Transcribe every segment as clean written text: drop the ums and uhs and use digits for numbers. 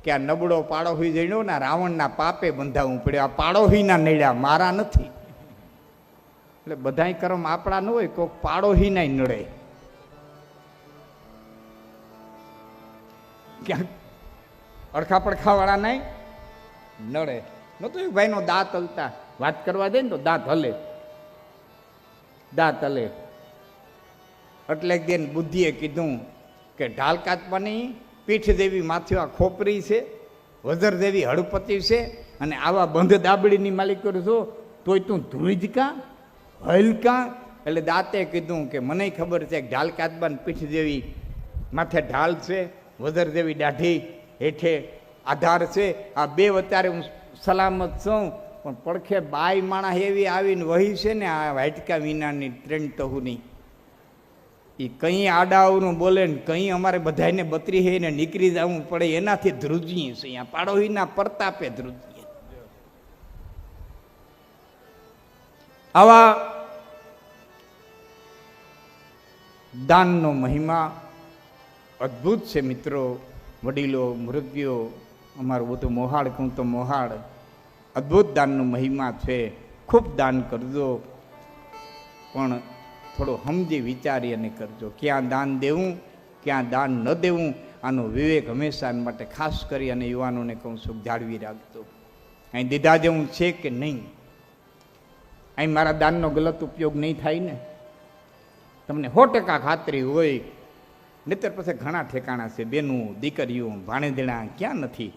કે આ નબળો પાડોશી જણ્યો ને રાવણના પાપે બંધાવવું પડ્યું. આ પાડોશીના નડ્યા, મારા નથી. એટલે બધાય કર્મ આપણા ન હોય, કોઈક પાડોશીના નડે. ક્યાંક અડખા પડખા વાળા નહીં નડે. નતું એક ભાઈનો દાંત હલતા, વાત કરવા દે ને તો દાંત હલે, દાંત હલે. એટલે બેન બુદ્ધિએ કીધું કે ઢાલ કાચવાની પીઠ દેવી માથે આ ખોપરી છે, વજર દેવી હળપતિ છે, અને આવા બંધ દાબડીની માલિક કરું છું તોય તું ધ્રુજ કા હલકા. એટલે દાંતે કીધું કે મને ખબર છે કે ઢાલ કાચબાન પીઠ દેવી માથે ઢાલ છે, વજર દેવી દાઢી હેઠે આધાર છે, આ બે અત્યારે હું સલામત છું. પણ પડખે બાઈ માણસ એવી આવીને વહી છે ને આ વાટકા વિનાની ટ્રેન ટહુની, એ કંઈ આડાવનું બોલે ને કંઈ અમારે બધાને બતરી હે ને નીકળી જવું પડે, એનાથી ધ્રુજીએ છે. અહીંયા પાડોશીના પ્રતાપે ધ્રુજીએ. આવા દાનનો મહિમા અદ્ભુત છે મિત્રો. વડીલો મૃત્યુઓ, અમારું બધું મોહાડ કહું તો મોહાડ, અદ્ભુત દાનનો મહિમા છે. ખૂબ દાન કરજો, પણ થોડું સમજી વિચારી અને કરજો. ક્યાં દાન દેવું, ક્યાં દાન ન દેવું, આનો વિવેક હંમેશા માટે ખાસ કરી અને યુવાનોને કહું છું જાળવી રાખજો. અહીં દીધા જેવું છે કે નહીં, અહીં મારા દાનનો ગલત ઉપયોગ નહીં થાય ને, તમને 100% ખાતરી હોય. નહીતર પછી ઘણા ઠેકાણા છે, બેનું દીકરીઓ ભાણેદીણા ક્યાં નથી,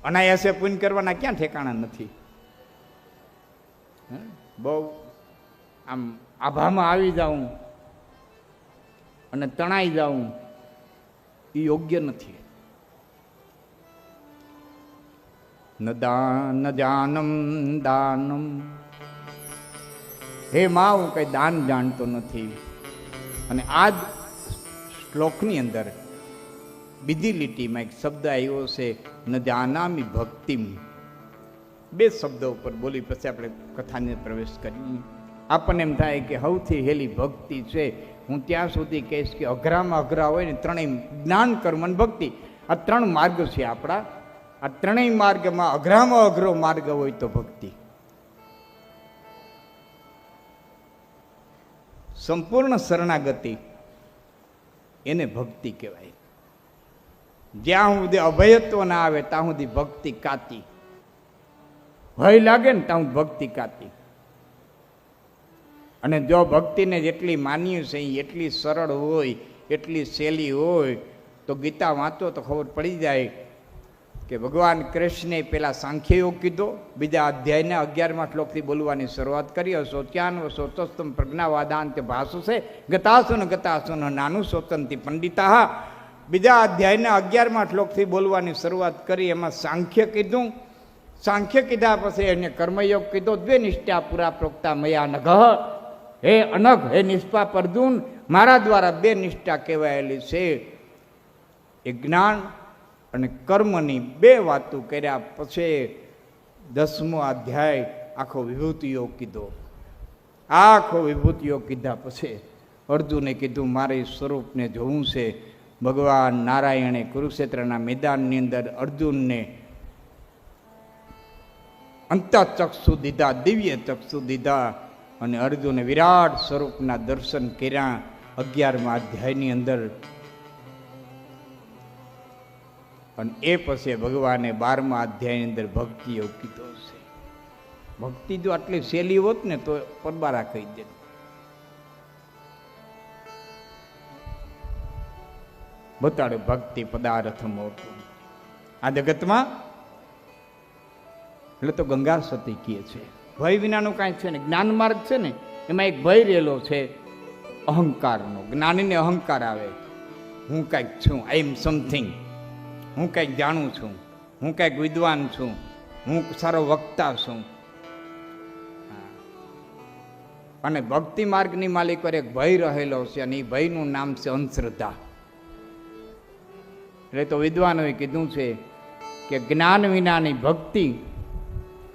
અનાયાસે પુણ્ય કરવાના ક્યાં ઠેકાણા નથી. બહુ આમ આભામાં આવી જાઉં અને તણાઈ જાઉં એ યોગ્ય નથી. ન જાનમ દાનમ. હે માં, હું કઈ દાન જાણતો નથી. અને આ જ શ્લોકની અંદર બીજી લીટીમાં એક શબ્દ આવ્યો છે, ન જાનામી ભક્તિમ. બે શબ્દો ઉપર બોલી પછી આપણે કથાને પ્રવેશ કરીએ. આપણને એમ થાય કે સૌથી હેલી ભક્તિ છે. હું ત્યાં સુધી કહીશ કે અઘરામાં અઘરા હોય ને ત્રણેય, જ્ઞાન, કર્મ અને ભક્તિ, આ 3 માર્ગ છે આપણા. આ 3 માર્ગમાં અઘરામાં અઘરો માર્ગ હોય તો ભક્તિ. સંપૂર્ણ શરણાગતિ એને ભક્તિ કહેવાય. જ્યાં સુધી અભયત્વ ના આવે ત્યાં સુધી ભક્તિ કાતી. ભય લાગે ને ત્યાં ભક્તિ કાતી. અને જો ભક્તિને જેટલી માનીએ છે એટલી સરળ હોય, એટલી સહેલી હોય, તો ગીતા વાંચો તો ખબર પડી જાય કે ભગવાન કૃષ્ણે પેલા સાંખ્ય યોગ કીધો, બીજા અધ્યાયના 11મા શ્લોકથી બોલવાની શરૂઆત કરી. શોચ્યાન શોચસ્તમ પ્રજ્ઞાવાદાંત ભાષુ છે ગતાસુન નાનું શોચંતી પંડિતા. બીજા અધ્યાયના 11મા શ્લોકથી બોલવાની શરૂઆત કરી. એમાં સાંખ્ય કીધું. સાંખ્ય કીધા પછી એને કર્મયોગ કીધો. 2 નિષ્ઠા પુરા પ્રોક્તા મયા નઘ. હે અનઘ, હે નિષ્પાપ અર્જુન, મારા દ્વારા 2 નિષ્ઠા કહેવાયેલી છે. એ જ્ઞાન અને કર્મની 2 વાતો કર્યા પછી 10મો અધ્યાય આખો વિભૂતિઓ કીધો. આખો વિભૂતિઓ કીધા પછી અર્જુને કીધું મારે સ્વરૂપને જોવું છે. ભગવાન નારાયણે કુરુક્ષેત્રના મેદાનની અંદર અર્જુનને અંતઃચક્ષુ દીધા, દિવ્ય ચક્ષુ દીધા, અને અર્જુને વિરાટ સ્વરૂપના દર્શન કર્યા 11મા અધ્યાયની અંદર. અને એ પછી ભગવાને 12મા અધ્યાયની અંદર ભક્તિ યોગ કીધો છે. ભક્તિ જો આટલી સહેલી હોત ને તો પરબારા કહી દે. બતાડે ભક્તિ પદાર્થ મોટું આ જગતમાં. એટલે તો ગંગા સતી કહે છે ભય વિનાનું કાંઈ છે ને. જ્ઞાન માર્ગ છે ને એમાં એક ભય રહેલો છે અહંકારનો. જ્ઞાનીને અહંકાર આવે, હું કાંઈક છું, આઈ એમ સમથિંગ, હું કાંઈક જાણું છું, હું કાંઈક વિદ્વાન છું, હું સારો વક્તા છું. અને ભક્તિ માર્ગની માલિક પર એક ભય રહેલો છે, અને એ ભયનું નામ છે અંધશ્રદ્ધા. એટલે તો વિદ્વાનોએ કીધું છે કે જ્ઞાન વિનાની ભક્તિ,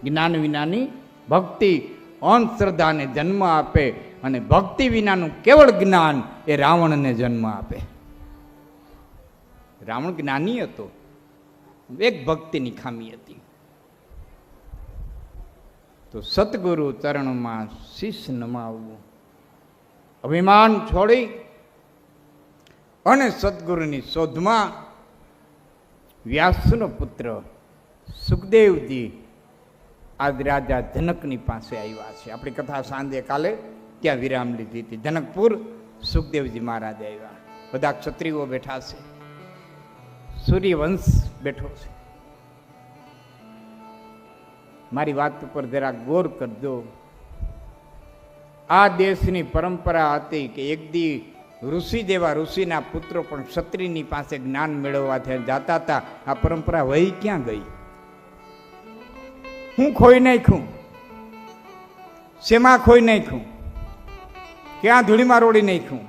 જ્ઞાન વિનાની ભક્તિ અંધશ્રદ્ધાને જન્મ આપે, અને ભક્તિ વિનાનું કેવળ જ્ઞાન એ રાવણને જન્મ આપે. રાવણ જ્ઞાની હતો, એક ભક્તિની ખામી હતી. તો સતગુરુ ચરણમાં શીશ નમાવવું, અભિમાન છોડી અને સદગુરુની શોધમાં વ્યાસનો પુત્ર સુખદેવજી આજ રાજા જનકની પાસે આવ્યા છે. આપણી કથા સાંજે કાલે ત્યાં વિરામ લીધી હતી. જનકપુર સુખદેવજી મહારાજ આવ્યા. બધા ક્ષત્રિયો બેઠા છે, સૂર્યવંશ બેઠો છે. મારી વાત ઉપર જરા ગૌર કરજો. આ દેશની પરંપરા હતી કે એક દી ઋષિ જેવા ઋષિના પુત્રો પણ ક્ષત્રિયની પાસે જ્ઞાન મેળવવા જતા હતા. આ પરંપરા વહી ક્યાં ગઈ? હું ખોઈ નાખ્યું? શેમાં ખોઈ નાખ્યું? ક્યાં ધૂળીમાં રોડી નાખ્યું?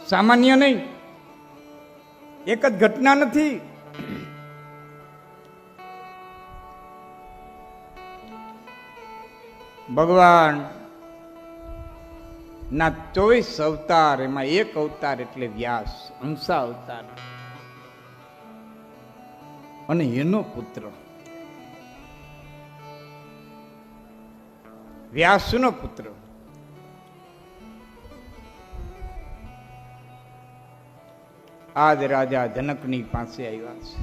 સામાન્ય નહીં, એક જ ઘટના નથી. ભગવાન ના 24 અવતાર, એમાં એક અવતાર એટલે વ્યાસ, હંસા અવતાર, અને એનો પુત્ર વ્યાસનો પુત્ર આજ રાજા જનકની પાસે આવ્યા છે.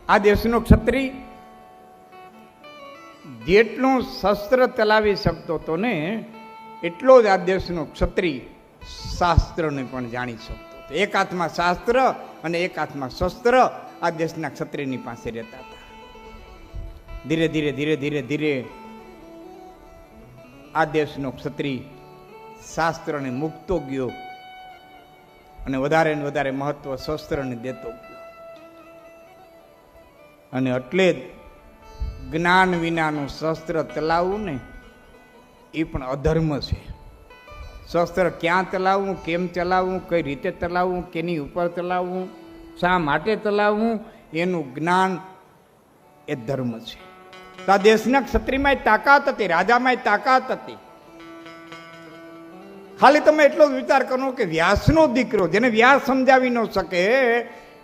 આ દેશનો ક્ષત્રિય જેટલું શસ્ત્ર ચલાવી શકતો હતો ને, એટલો જ આ દેશનો ક્ષત્રિય શાસ્ત્રને પણ જાણી શકતો હતો. એક હાથમાં શાસ્ત્ર અને એક હાથમાં શસ્ત્ર આ દેશના ક્ષત્રિયની પાસે રહેતા હતા. ધીરે ધીરે ધીરે ધીરે ધીરે આ દેશનો ક્ષત્રિય શાસ્ત્રને મૂકતો ગયો અને વધારે ને વધારે મહત્વ શસ્ત્રને દેતો ગયો. અને એટલે જ જ્ઞાન વિનાનું શસ્ત્ર ચલાવવું ને એ પણ અધર્મ છે. શસ્ત્ર ક્યાં ચલાવવું, કેમ ચલાવવું, કઈ રીતે ચલાવવું, કેની ઉપર ચલાવવું, શા માટે ચલાવવું, એનું જ્ઞાન એ ધર્મ છે. તો આ દેશના ક્ષત્રિયમાં તાકાત હતી, રાજામાં તાકાત હતી. ખાલી તમે એટલો જ વિચાર કરો કે વ્યાસનો દીકરો, જેને વ્યાસ સમજાવી ન શકે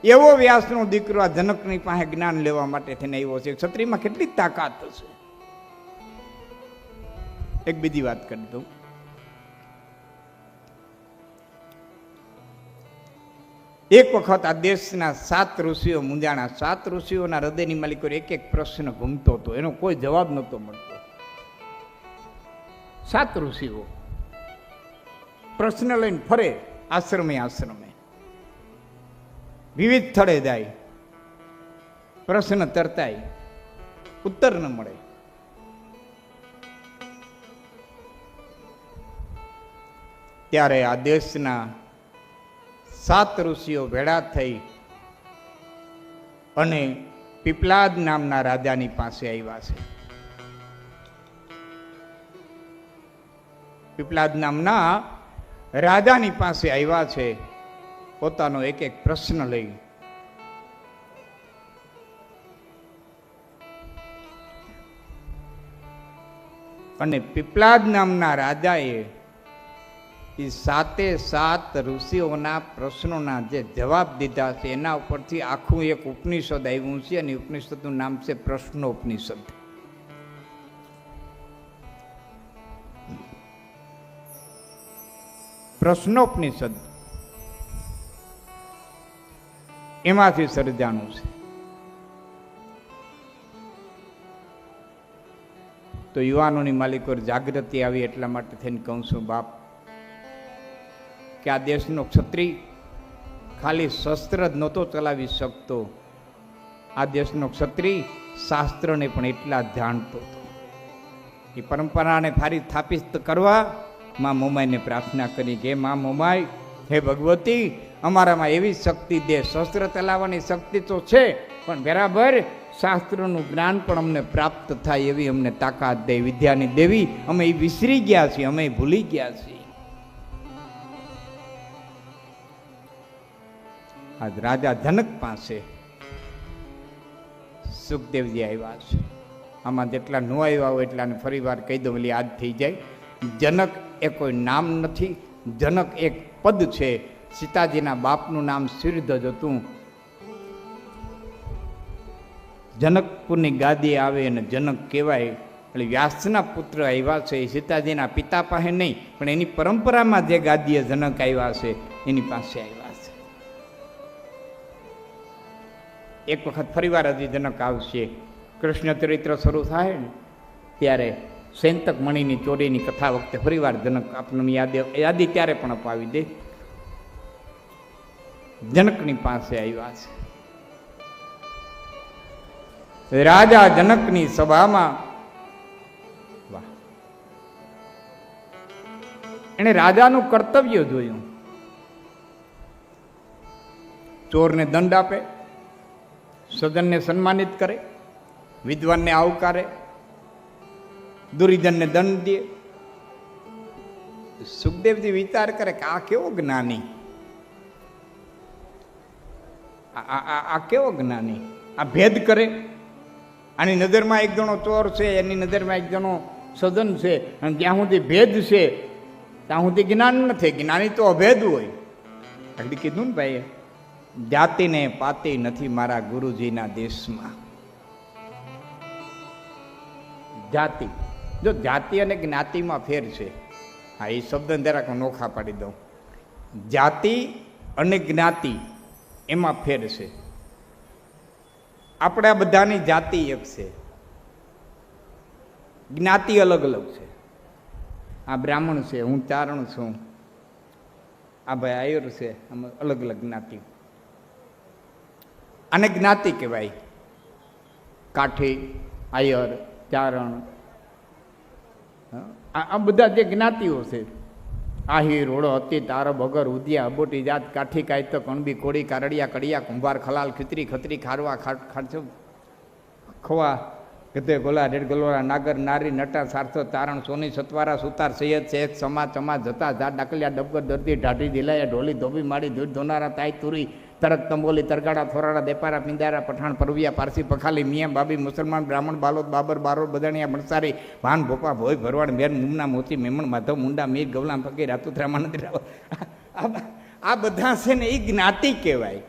એવો વ્યાસનો દીકરો આ જનકની પાસે જ્ઞાન લેવા માટે થઈને આવ્યો છે. ક્ષત્રિયમાં કેટલી તાકાત હશે. એક બીજી વાત કરી દઉં. એક વખત આ દેશના 7 ઋષિઓ મૂંઝાણા. 7 ઋષિઓના હૃદયની માલિકો એક એક પ્રશ્ન ઘૂમતો હતો, એનો કોઈ જવાબ નહોતો મળતો. 7 ઋષિઓ પ્રશ્ન લઈને ફરે આશ્રમે આશ્રમે, વિવિધ સ્થળે જાય, પ્રશ્ન તરતાય ઉત્તર ન મળે. ત્યારે આ દેશના 7 ઋષિઓ ભેળા થઈ અને પીપલાદ નામના રાજાની પાસે આવ્યા છે. પીપલાદ નામના રાજાની પાસે આવ્યા છે, પોતાનો એક એક પ્રશ્ન લઈ. અને પીપલાદ નામના રાજાએ એ 7 ઋષિઓના પ્રશ્નોના જે જવાબ દીધા છે એના ઉપરથી આખું એક ઉપનિષદ આવ્યું છે, અને ઉપનિષદનું નામ છે પ્રશ્નોપનિષદ. પ્રશ્નોપનિષદ એમાંથી સર્જાનું છે. તો યુવાનોની માલિકો જાગૃતિ આવી એટલા માટે થઈને કહું છું બાપ, કે આ દેશનો ક્ષત્રિય ખાલી શસ્ત્ર જ નહોતો ચલાવી શકતો, આ દેશનો ક્ષત્રિય શાસ્ત્રને પણ એટલા જ જાણતો હતો. એ પરંપરાને ફરી સ્થાપિત કરવા મા મોમાઈને પ્રાર્થના કરી કે મા મોમાઈ, હે ભગવતી, અમારામાં એવી શક્તિ દે. શસ્ત્ર ચલાવવાની શક્તિ તો છે, પણ બરાબર શાસ્ત્રનું જ્ઞાન પણ અમને પ્રાપ્ત થાય એવી અમને તાકાત દે. વિદ્યાની દેવી, અમે એ વિસરી ગયા છીએ, અમે ભૂલી ગયા છીએ. આજ રાજા જનક પાસે સુખદેવજી આવ્યા છે. આમાં જેટલા ન આવ્યા હોય એટલાને ફરી વાર કહી દઉં એટલે યાદ થઈ જાય. જનક એ કોઈ નામ નથી, જનક એક પદ છે. સીતાજીના બાપનું નામ સિરધ્વજ હતું. જનકપુરની ગાદી આવે અને જનક કહેવાય. એટલે વ્યાસના પુત્ર આવ્યા છે, સીતાજીના પિતા પાસે નહીં, પણ એની પરંપરામાં જે ગાદીએ જનક આવ્યા છે એની પાસે આવ્યા છે. એક વખત ફરીવાર હજી જનક આવશે. કૃષ્ણ ચરિત્ર શરૂ થાય ને ત્યારે સેંતક મણીની ચોરીની કથા વખતે ફરીવાર જનક આપણને યાદી ત્યારે પણ અપાવી દે. જનકની પાસે આવ્યા છે. રાજા જનકની સભામાં એને રાજાનું કર્તવ્ય જોયું. ચોરને દંડ આપે, સજ્જનને સન્માનિત કરે, વિદ્વાનને આવકારે, દુર્જનને દંડ દે. સુખદેવજી વિચાર કરે કે આ કેવો જ્ઞાની, આ કેવો જ્ઞાની, આ ભેદ કરે. આની નજરમાં એક જણો ચોર છે, એની નજરમાં એક જણો સજ્જન છે, અને જ્યાં સુધી ભેદ છે ત્યાં સુધી જ્ઞાન નથી. જ્ઞાની તો અભેદ હોય. આગળ કીધું ને ભાઈ, જાતિને પાતી નથી મારા ગુરુજીના દેશમાં. જાતિ, જો જાતિ અને જ્ઞાતિમાં ફેર છે. હા, એ શબ્દ જરાક નોખા પાડી દઉં. જાતિ અને જ્ઞાતિ એમાં ફેર છે. આપણા બધાની જાતિ એક છે, જ્ઞાતિ અલગ અલગ છે. આ બ્રાહ્મણ છે, હું ચારણ છું, આ ભાઈ આયર છે, આમાં અલગ અલગ જ્ઞાતિ. આને જ્ઞાતિ કહેવાય. કાઠી, આયર, ચારણ, આ બધા જે જ્ઞાતિઓ છે. આહિર, રોડો, અતિ, તારબ, અગર, ઉદિયા, અબોટી, જાત, કાઠી, કાયતો, કણબી, કોળી, કારડિયા, કડિયા, કુંભાર, ખલાલ, ખીતરી, ખત્રી, ખારવા, ખારછો, ખવા, ગધે, ગોલા, રેડ ગલોરા, નાગર, નારી, નટા, સારથો, તારણ, સોની, સતવારા, સુતાર, સૈયદ, શેખ, સમા, ચમા, જતા, ઝાડ, ડાકલિયા, ડબગર, દર્દી, ઢાઢી, ઢીલાયા, ઢોલી, ધોબી, માળી, ધૂળ, ધોનારા, તાઈ, તુરી, તરક, તંબોલી, તરગાડા, થોરાડા, દેપારા, પિંદારા, પઠાણ, પરવિયા, પારસી, પખાલી, મિયા, બાબી, મુસલમાન, બ્રાહ્મણ, બાલોદ, બાબર, બારોડ, બદાણિયા, ભણસારી, ભાન, ભોપા, ભોય, ભરવાડ, મેર, મુમના, મોતી, મેમણ, માધવ, મુંડા, મીર, ગવલામ, ફકીર, રાતુત્રા, માનંદ, આ બધા છે ને એ જ્ઞાતિ કહેવાય.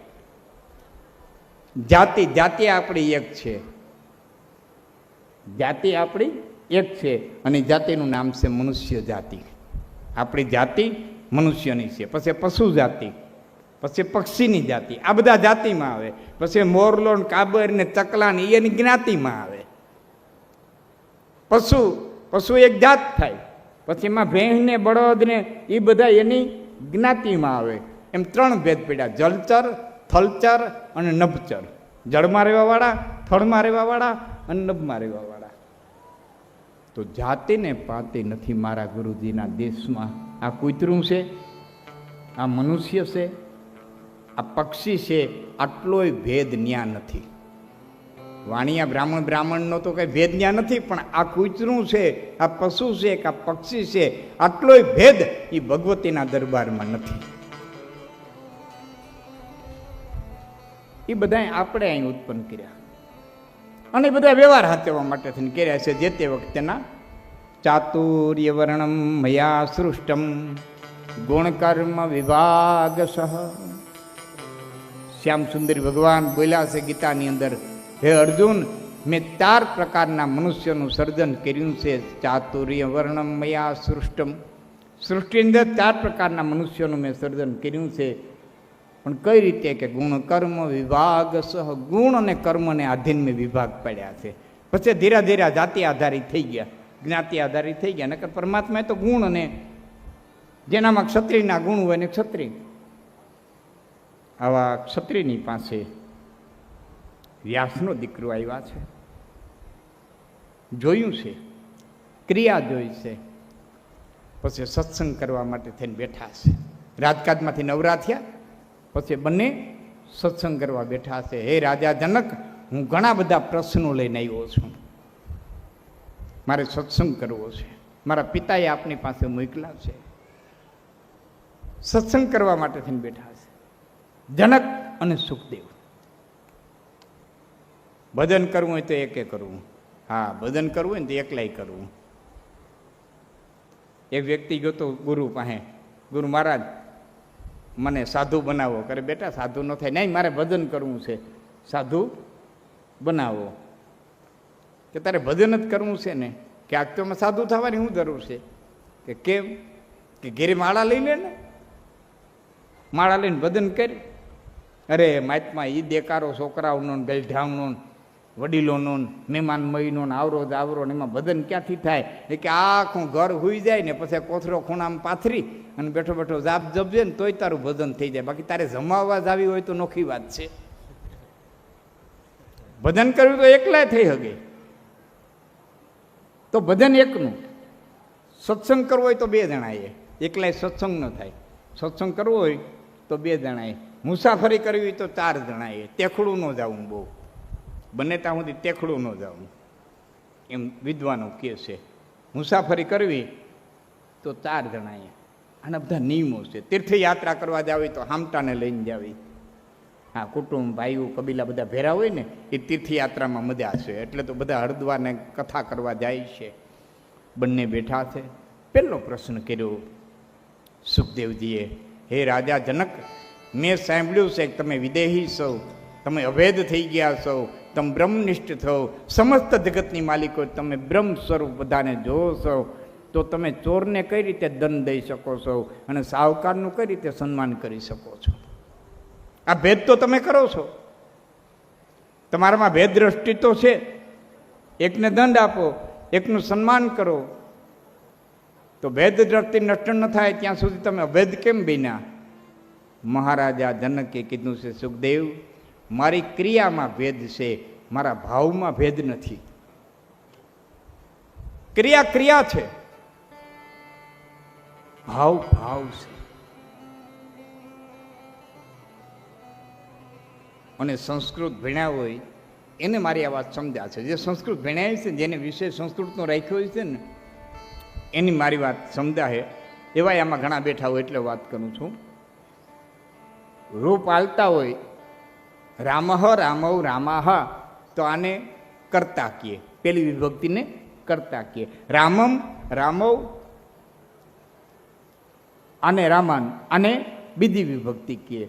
જાતિ, જાતિ આપણી એક છે. જાતિ આપણી એક છે અને જાતિનું નામ છે મનુષ્ય જાતિ. આપણી જાતિ મનુષ્યની છે. પછી પશુ જાતિ, પછી પક્ષીની જાતિ, આ બધા જાતિમાં આવે. પછી મોરલો, કાબર ને ચકલા ને એની જ્ઞાતિમાં આવે. પશુ એક જાત થાય. પછી એમાં ભેંસ ને બળદ ને એ બધા એની જ્ઞાતિમાં આવે. એમ ત્રણ ભેદ પડ્યા: જલચર, થલચર અને નભચર. જળમાં રહેવાવાળા, થળમાં રહેવાવાળા અને નભમાં રહેવાવાળા. તો જાતિને પાતી નથી મારા ગુરુજીના દેશમાં. આ કૂતરું છે, આ મનુષ્ય છે, આ પક્ષી છે, આટલોય ભેદ ન્યા નથી. વાણિયા બ્રાહ્મણનો તો કઈ ભેદ ન્યા નથી, પણ આ કૂતરું છે, આ પશુ છે કે આ પક્ષી છે, આટલોય ભેદ એ ભગવતીના દરબારમાં નથી. એ બધા આપણે અહીં ઉત્પન્ન કર્યા અને બધા વ્યવહાર હાથવા માટે થઈને કર્યા છે. જે તે વખતેના ચાતુર્ય વર્ણમ મયા સૃષ્ટમ ગુણકર્મ વિભાગ સહ. શ્યામ સુંદરી ભગવાન બોલ્યા છે ગીતાની અંદર, હે અર્જુન, મેં 4 પ્રકારના મનુષ્યનું સર્જન કર્યું છે. ચાતુર્ય વર્ણમ મયા સૃષ્ટમ. સૃષ્ટિની અંદર 4 પ્રકારના મનુષ્યોનું મેં સર્જન કર્યું છે. પણ કઈ રીતે? કે ગુણ કર્મ વિભાગ સહ. ગુણ અને કર્મને આધીન મેં વિભાગ પાડ્યા છે. પછી ધીરે ધીરે જાતિ આધારિત થઈ ગયા, જ્ઞાતિ આધારિત થઈ ગયા. નકર પરમાત્માએ તો ગુણ, અને જેનામાં ક્ષત્રિયના ગુણ હોય ને ક્ષત્રિય. આવા ક્ષત્રિયની પાસે વ્યાસનો દીકરો આવ્યા છે. જોયું છે, ક્રિયા જોઈ છે, પછી સત્સંગ કરવા માટે થઈને બેઠા છે. રાજકાજમાંથી નવરા થયા પછી બંને સત્સંગ કરવા બેઠા છે. હે રાજા જનક, હું ઘણા બધા પ્રશ્નો લઈને આવ્યો છું, મારે સત્સંગ કરવો છે. મારા પિતાએ આપની પાસે મોકલા છે. સત્સંગ કરવા માટે થઈને બેઠા છે જનક અને સુખદેવ. ભજન કરવું હોય તો એકે કરવું, હા, ભજન કરવું હોય ને તો એકલાય કરવું. એક વ્યક્તિ ગયો તો ગુરુ પાસે, ગુરુ મહારાજ મને સાધુ બનાવો. કરે બેટા સાધુ ન થાય. નહીં, મારે ભજન કરવું છે, સાધુ બનાવો. કે તારે ભજન જ કરવું છે ને? કે આજ તો સાધુ થવાની શું જરૂર છે? કે કેમ? કે ઘેરે માળા લઈ લે ને, માળા લઈને ભજન કરી. અરે મહાત્મા, એ દેકારો છોકરાઓનો ગલઢાવનો વડીલોનો મહેમાન મહીનો આવરો જ આવરો ને એમાં ભજન ક્યાંથી થાય? એ કે આખું ઘર હુઈ જાય ને પછી કોથરો ખૂણામાં પાથરી અને બેઠો બેઠો જાપ જપજે ને તોય તારું ભજન થઈ જાય. બાકી તારે જમાવવા જ આવી હોય તો નોખી વાત છે. ભજન કરવું તો એકલાય થઈ શકે. તો ભજન એકનું. સત્સંગ કરવો હોય તો બે જણાએ, એકલાય સત્સંગ ન થાય. સત્સંગ કરવો હોય તો બે જણાએ, મુસાફરી કરવી હોય તો 4 જણાએ. તેખડું ન જવું, બહુ બને ત્યાં સુધી તેખડું ન જવું, એમ વિદ્વાનો કહે છે. મુસાફરી કરવી તો 4 જણાએ. આના બધા નિયમો છે. તીર્થયાત્રા કરવા જાવ તો હામટાને લઈને જાવી. હા, કુટુંબ ભાઈઓ કબીલા બધા ભેરા હોય ને, એ તીર્થયાત્રામાં મજા છે. એટલે તો બધા હરિદ્વારને કથા કરવા જાય છે. બંને બેઠા છે. પહેલો પ્રશ્ન કર્યો સુખદેવજીએ, હે રાજા જનક, મેં સાંભળ્યું છે કે તમે વિદેહી છો, તમે અભેદ થઈ ગયા છો, તમે બ્રહ્મનિષ્ઠ છો, સમસ્ત જગતની માલિકો, તમે બ્રહ્મ સ્વરૂપ બધાને જોવો છો, તો તમે ચોરને કઈ રીતે દંડ દઈ શકો છો અને સાહુકારનું કઈ રીતે સન્માન કરી શકો છો? આ ભેદ તો તમે કરો છો. તમારામાં ભેદ દ્રષ્ટિ તો છે. એકને દંડ આપો, એકનું સન્માન કરો. તો ભેદ દ્રષ્ટિ નષ્ટ ન થાય ત્યાં સુધી તમે અભેદ કેમ બન્યા? મહારાજા જનકે કીધું છે, સુખદેવ, મારી ક્રિયામાં ભેદ છે, મારા ભાવમાં ભેદ નથી. ક્રિયા ક્રિયા છે, ભાવ ભાવ છે. અને સંસ્કૃત ભણ્યા હોય એને મારી આ વાત સમજ્યા છે. જે સંસ્કૃત ભણ્યા છે, જેને વિષય સંસ્કૃતનો રાખ્યો હોય છે ને, એની મારી વાત સમજાય. એવાય આમાં ઘણા બેઠા હોય એટલે વાત કરું છું. રૂપ હાલતા હોય, રામઃ રામૌ રામાહ, તો આને કર્તા કહે. પેલી વિભક્તિને કર્તા કહે. રામમ રામૌ આને રામાન, આને બીજી વિભક્તિ કહે.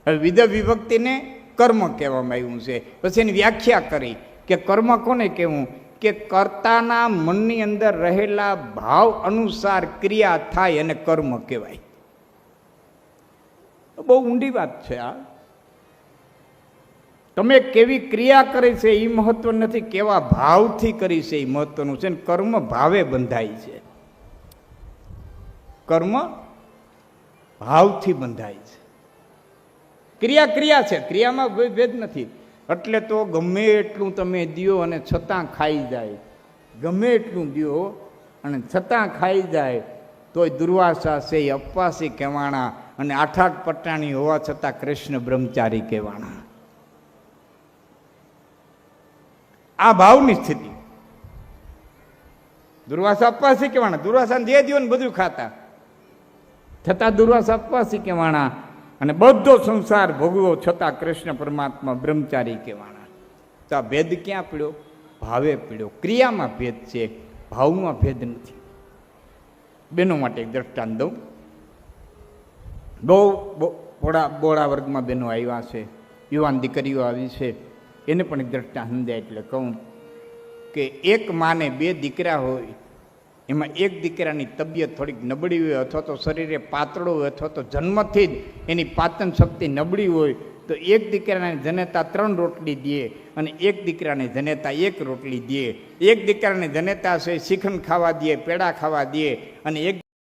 હવે વિધ વિભક્તિને કર્મ કહેવામાં આવ્યું છે. પછી એની વ્યાખ્યા કરી કે કર્મ કોને કહેવું? કે કર્તાના મનની અંદર રહેલા ભાવ અનુસાર ક્રિયા થાય અને કર્મ કહેવાય. બહુ ઊંડી વાત છે આ. તમે કેવી ક્રિયા કરી છે એ મહત્વ નથી, કેવા ભાવથી કરી છે એ મહત્વનું છે. કર્મ ભાવે બંધાય છે. કર્મ ભાવથી બંધાય છે. ક્રિયા ક્રિયા છે, ક્રિયામાં ભેદ નથી. એટલે તો ગમે એટલું તમે દ્યો અને છતાં ખાઈ જાય, ગમે એટલું દ્યો અને છતાં ખાઈ જાય, તોય દુર્વાસા છે એ અપવાસી કહેવાણા અને 8 પટાણી હોવા છતાં કૃષ્ણ બ્રહ્મચારી કહેવાણા. આ ભાવની સ્થિતિ. દુર્વાસા અપવાસી કહેવાણા, દુર્વાસાને જે દ્યો ને બધું ખાતા, છતાં દુર્વાસા અપવાસી કહેવાણા અને બધો સંસાર ભોગવો છતાં કૃષ્ણ પરમાત્મા બ્રહ્મચારી કહેવાના. તો આ ભેદ ક્યાં પીડ્યો? ભાવે પીડ્યો. ક્રિયામાં ભેદ છે, ભાવમાં ભેદ નથી. બેનો માટે એક દ્રષ્ટાંત દઉં. બહુ બોળા વર્ગમાં બહેનો આવ્યા છે, યુવાન દીકરીઓ આવી છે, એને પણ એક દ્રષ્ટાંત સમજાય એટલે કહું કે એક માને 2 દીકરા હોય, એમાં એક દીકરાની તબિયત થોડીક નબળી હોય અથવા તો શરીરે પાતળો હોય અથવા તો જન્મથી જ એની પાચન શક્તિ નબળી હોય, તો એક દીકરાને જનેતા 3 રોટલી દે અને એક દીકરાને જનેતા 1 રોટલી દે. એક દીકરાને જનેતા છે શ્રીખંડ ખાવા દે, પેડા ખાવા દે અને એક